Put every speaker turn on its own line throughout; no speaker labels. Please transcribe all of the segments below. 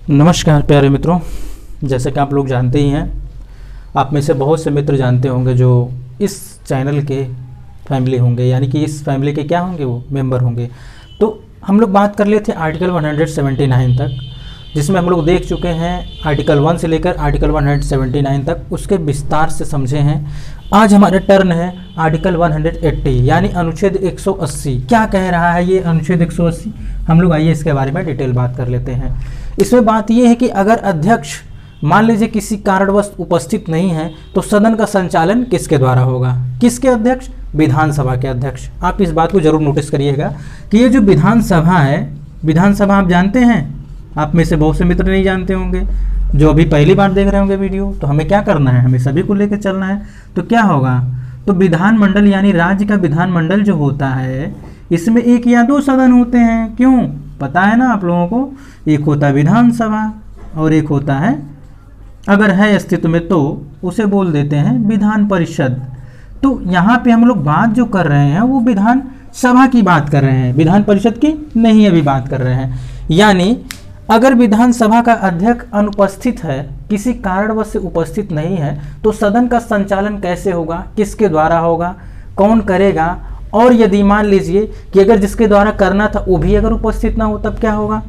नमस्कार प्यारे मित्रों, जैसे कि आप लोग जानते ही हैं, आप में से बहुत से मित्र जानते होंगे जो इस चैनल के फैमिली होंगे, यानी कि इस फैमिली के क्या होंगे, वो मेंबर होंगे। तो हम लोग बात कर लिए थे आर्टिकल 179 तक, जिसमें हम लोग देख चुके हैं आर्टिकल 1 से लेकर आर्टिकल 179 तक, उसके विस्तार से समझे हैं। आज हमारा टर्न है आर्टिकल 180 यानी अनुच्छेद 180। क्या कह रहा है ये अनुच्छेद 180, हम लोग आइए इसके बारे में डिटेल बात कर लेते हैं। इसमें बात यह है कि अगर अध्यक्ष मान लीजिए किसी कारणवश उपस्थित नहीं है तो सदन का संचालन किसके द्वारा होगा? किसके अध्यक्ष? विधानसभा के अध्यक्ष। आप इस बात को जरूर नोटिस करिएगा कि ये जो विधानसभा है, विधानसभा आप जानते हैं, आप में से बहुत से मित्र नहीं जानते होंगे, जो अभी पहली बार देख रहे होंगे वीडियो। तो हमें क्या करना है, हमें सभी को लेकर चलना है। तो क्या होगा, तो विधानमंडल यानी राज्य का विधानमंडल जो होता है, इसमें एक या दो सदन होते हैं। क्यों, पता है ना आप लोगों को? एक होता है विधानसभा और एक होता है, अगर है अस्तित्व में तो उसे बोल देते हैं विधान परिषद। तो यहाँ पे हम लोग बात जो कर रहे हैं वो विधान सभा की बात कर रहे हैं, विधान परिषद की नहीं अभी बात कर रहे हैं। यानी अगर विधानसभा का अध्यक्ष अनुपस्थित है, किसी कारणवश से उपस्थित नहीं है, तो सदन का संचालन कैसे होगा, किसके द्वारा होगा, कौन करेगा? और यदि मान लीजिए कि अगर जिसके द्वारा करना था वो भी अगर उपस्थित ना हो तब क्या होगा?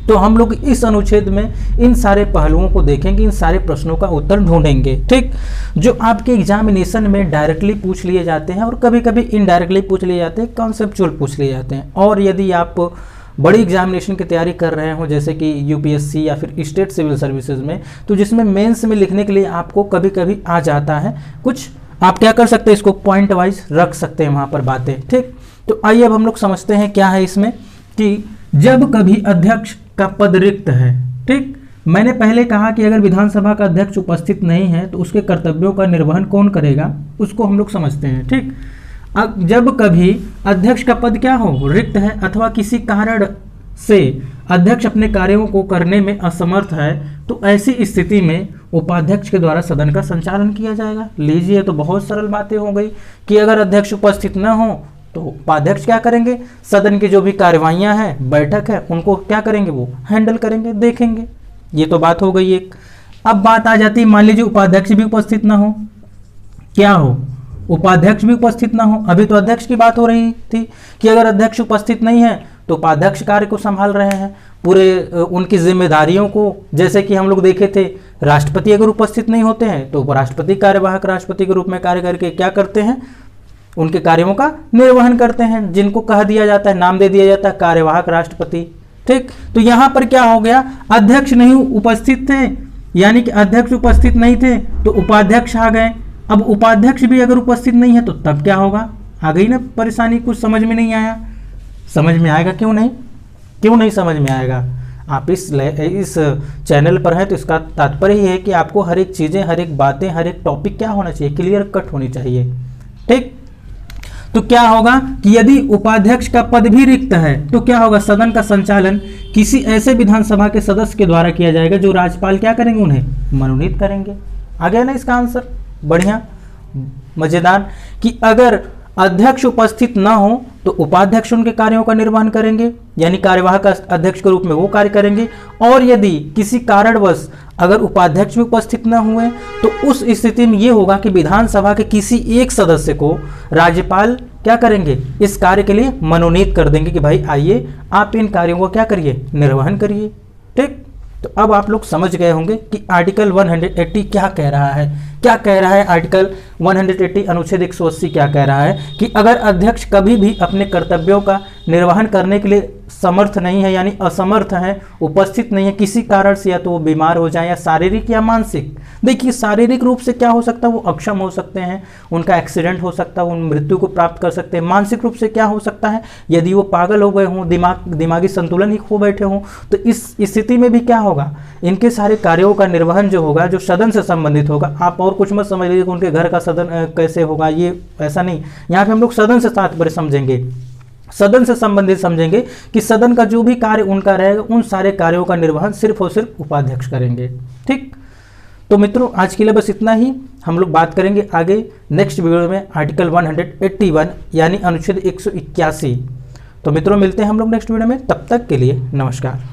तो हम लोग इस अनुच्छेद में इन सारे पहलुओं को देखेंगे, इन सारे प्रश्नों का उत्तर ढूंढेंगे। ठीक, जो आपके एग्जामिनेशन में डायरेक्टली पूछ लिए जाते हैं और कभी कभी इनडायरेक्टली पूछ लिए जाते हैं, कॉन्सेप्चुअल पूछ लिए जाते हैं। और यदि आप बड़ी एग्जामिनेशन की तैयारी कर रहे हो, जैसे कि यूपीएससी या फिर स्टेट सिविल सर्विसेज में, तो जिसमें मेंस में लिखने के लिए आपको कभी कभी आ जाता है कुछ, आप क्या कर सकते हैं, इसको पॉइंट वाइज रख सकते हैं वहाँ पर बातें। ठीक, तो आइए अब हम लोग समझते हैं क्या है इसमें कि जब कभी अध्यक्ष का पद रिक्त है। ठीक, मैंने पहले कहा कि अगर विधानसभा का अध्यक्ष उपस्थित नहीं है तो उसके कर्तव्यों का निर्वहन कौन करेगा, उसको हम लोग समझते हैं। ठीक, अब जब कभी अध्यक्ष का पद क्या हो, रिक्त है, अथवा किसी कारण से अध्यक्ष अपने कार्यों को करने में असमर्थ है, तो ऐसी स्थिति में उपाध्यक्ष के द्वारा सदन का संचालन किया जाएगा। लीजिए, तो बहुत सरल बातें हो गई कि अगर अध्यक्ष उपस्थित न हो तो उपाध्यक्ष क्या करेंगे, सदन की जो भी कार्यवाहियां हैं, बैठक है, उनको क्या करेंगे, वो हैंडल करेंगे, देखेंगे। ये तो बात हो गई एक। अब बात आ जाती है, मान लीजिए उपाध्यक्ष भी उपस्थित ना हो, क्या हो, उपाध्यक्ष भी उपस्थित ना हो। अभी तो अध्यक्ष की बात हो रही थी कि अगर अध्यक्ष उपस्थित नहीं है तो उपाध्यक्ष कार्य को संभाल रहे हैं, पूरे उनकी जिम्मेदारियों को। जैसे कि हम लोग देखे थे, राष्ट्रपति अगर उपस्थित नहीं होते हैं तो उपराष्ट्रपति कार्यवाहक राष्ट्रपति के रूप में कार्य करके क्या करते हैं, उनके कार्यों का निर्वहन करते हैं, जिनको कह दिया जाता है, नाम दे दिया जाता है कार्यवाहक राष्ट्रपति। ठीक, तो यहाँ पर क्या हो गया, अध्यक्ष नहीं उपस्थित थे, यानी कि अध्यक्ष उपस्थित नहीं थे तो उपाध्यक्ष आ गए। अब उपाध्यक्ष भी अगर उपस्थित नहीं है तो तब क्या होगा? आ गई ना परेशानी, कुछ समझ में नहीं आया? समझ में आएगा, क्यों नहीं समझ में आएगा? आप इस चैनल पर हैं तो इसका तात्पर्य ही है कि आपको हर एक चीज़ें, हर एक बातें, हर एक टॉपिक क्या होना चाहिए, क्लियर कट होनी चाहिए। ठीक, तो क्या होगा कि यदि उपाध्यक्ष का पद भी रिक्त है तो क्या होगा, सदन का संचालन किसी ऐसे विधानसभा के सदस्य के द्वारा किया जाएगा जो राज्यपाल क्या करेंगे, उन्हें मनोनीत करेंगे। आ गया ना इसका आंसर? बढ़िया, मजेदार। कि अगर अध्यक्ष उपस्थित ना हो तो उपाध्यक्ष उनके कार्यों का निर्वहन करेंगे, यानी कार्यवाहक अध्यक्ष के रूप में वो कार्य करेंगे। और यदि किसी कारणवश अगर उपाध्यक्ष भी उपस्थित न हुए तो उस स्थिति में ये होगा कि विधानसभा के किसी एक सदस्य को राज्यपाल क्या करेंगे, इस कार्य के लिए मनोनीत कर देंगे कि भाई आइए आप इन कार्यों को क्या करिए, निर्वहन करिए। ठीक, तो अब आप लोग समझ गए होंगे कि आर्टिकल 180 क्या कह रहा है। क्या कह रहा है आर्टिकल 180 अनुच्छेद 180 क्या कह रहा है कि अगर अध्यक्ष कभी भी अपने कर्तव्यों का निर्वहन करने के लिए समर्थ नहीं है, यानी असमर्थ है, उपस्थित नहीं है किसी कारण से, या तो वो बीमार हो जाए या शारीरिक या मानसिक। देखिए, शारीरिक रूप से क्या हो सकता है, वो अक्षम हो सकते हैं, उनका एक्सीडेंट हो सकता है, वो मृत्यु को प्राप्त कर सकते हैं। मानसिक रूप से क्या हो सकता है, यदि वो पागल हो गए हों, दिमागी संतुलन ही खो बैठे हों, तो इस स्थिति में भी क्या होगा, इनके सारे कार्यों का निर्वहन जो होगा, जो सदन से संबंधित होगा। आप और कुछ मत समझ लीजिए कि उनके घर का सदन कैसे होगा, ये ऐसा नहीं। यहाँ पे हम लोग सदन से तात्पर्य समझेंगे, सदन से संबंधित समझेंगे कि सदन का जो भी कार्य उनका रहेगा, उन सारे कार्यों का निर्वहन सिर्फ और सिर्फ उपाध्यक्ष करेंगे। ठीक, तो मित्रों आज के लिए बस इतना ही। हम लोग बात करेंगे आगे नेक्स्ट वीडियो में आर्टिकल 181 यानी अनुच्छेद 181। तो मित्रों मिलते हैं हम लोग नेक्स्ट वीडियो में, तब तक के लिए नमस्कार।